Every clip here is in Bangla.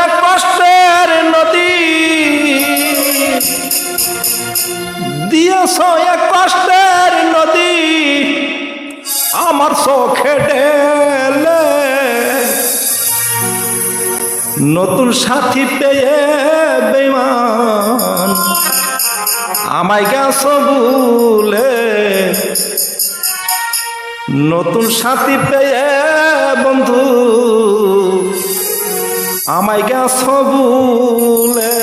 এক কষ্টের নদী, দিয়েছ এক কষ্টের নদী আমার চোখে ঢেলে। নতুন সাথী পেয়ে বেঈমান আমায় গেছ ভুলে। নতুন সাথী পেয়ে বন্ধু আমায় গেছ ভুলে।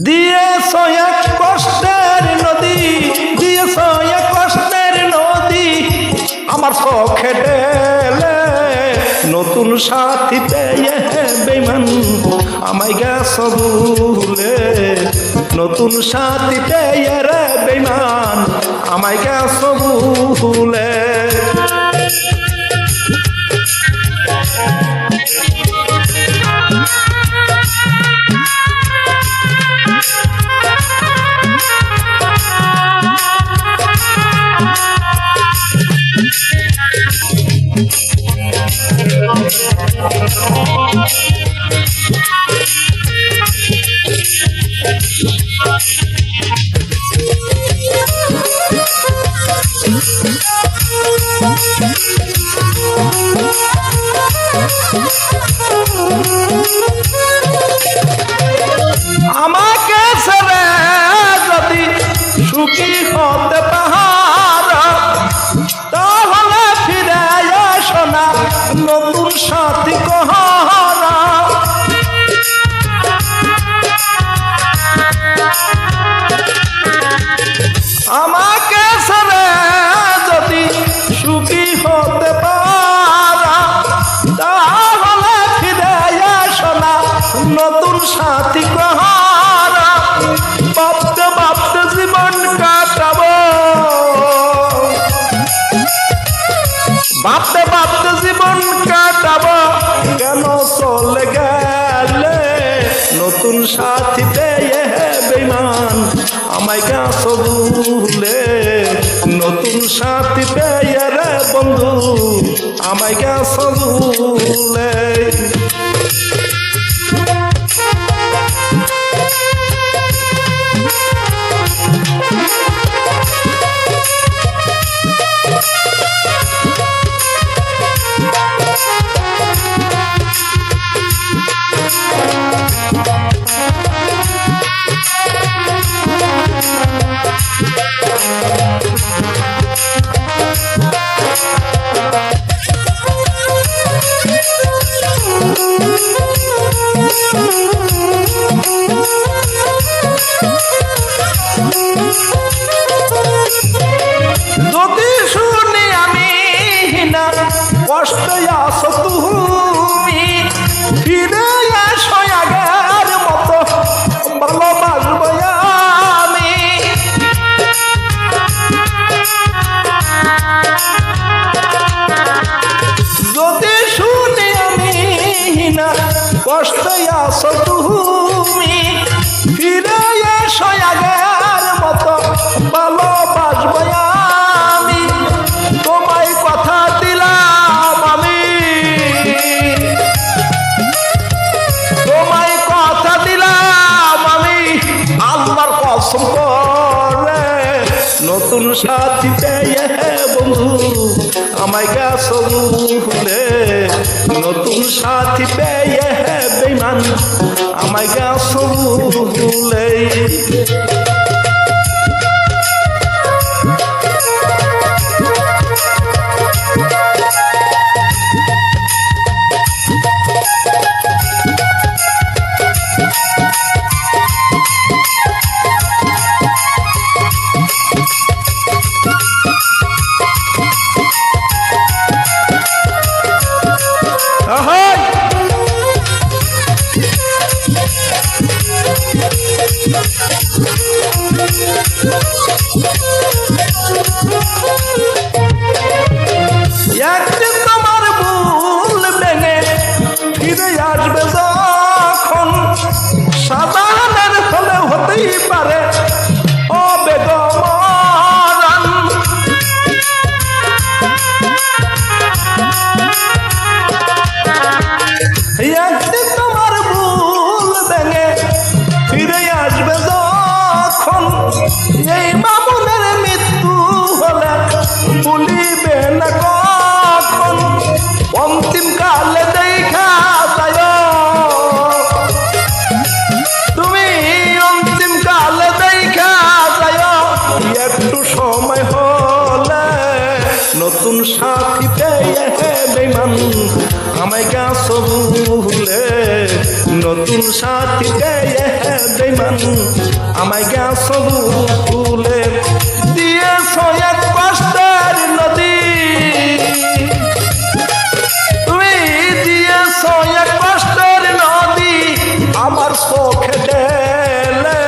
দিয়েছ এক কষ্টের নদী, দিয়েছ এক কষ্টের নদী আমার চোখে ঢেলে। নতুন সাথী পেয়ে বেঈমান আমায় গেছ ভুলে। নতুন সাথী পেয়ে রে বেঈমান আমায় গেছ ভুলে। আমাকে ছেড়ে যদি সুখী হতে পারো তাহলে ফিরে এসো না নতুন সাথী কহরা। আমাকে ছেড়ে যদি সুখী হতে পারো তাহলে ফিরে এসো না নতুন সাথী কহরা। ভাবতে ভাবতে জীবন কাটাবো, ভাবতে ভাবতে জীবন কাটাবো কেন চলে গেলে। নতুন সাথী পেয়ে বেঈমান আমায় গেছ ভুলে। নতুন সাথী পেয়ে রে বন্ধু আমায় গেছ ভুলে। যদি শুনি আমি না কষ্টে আছো তুমি ফিরে এসো আগের মতো ভালোবাসবো আমি। যদি শুনি আমি না কষ্টে আছো তুমি ফিরে এসো আগের মতো ভালোবাসবো আমি। তোমায় কথা দিলাম আমি, তোমায় কথা দিলাম আমি আল্লাহর কসম করে। নতুন সাথী পেয়ে বন্ধু আমায় গেছ ভুলে। নতুন সাথী পেয়ে বেঈমান আমায় গেছ ভুলে। আমায় গেছ ভুলে নতুন সাথী পেয়ে বেমান আমায় গেছ ভুলে দিয়েছ এক কষ্টের নদী তুমি দিয়েছ এক কষ্টের নদী আমার চোখে ঢেলে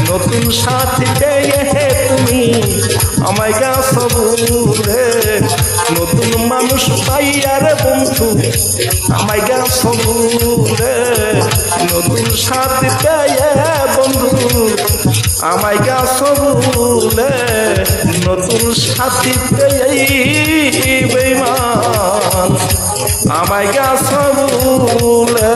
নতুন সাথী পেয়ে তুমি আমায় গেছ ভুলে নতুন মানুষ পাইয়ার বন্ধু আমায় গেছ ভুলে নতুন সাথী পেয়ে বন্ধু আমায় গেছ ভুলে নতুন সাথী পেয়ে বেঈমান আমায় গেছ ভুলে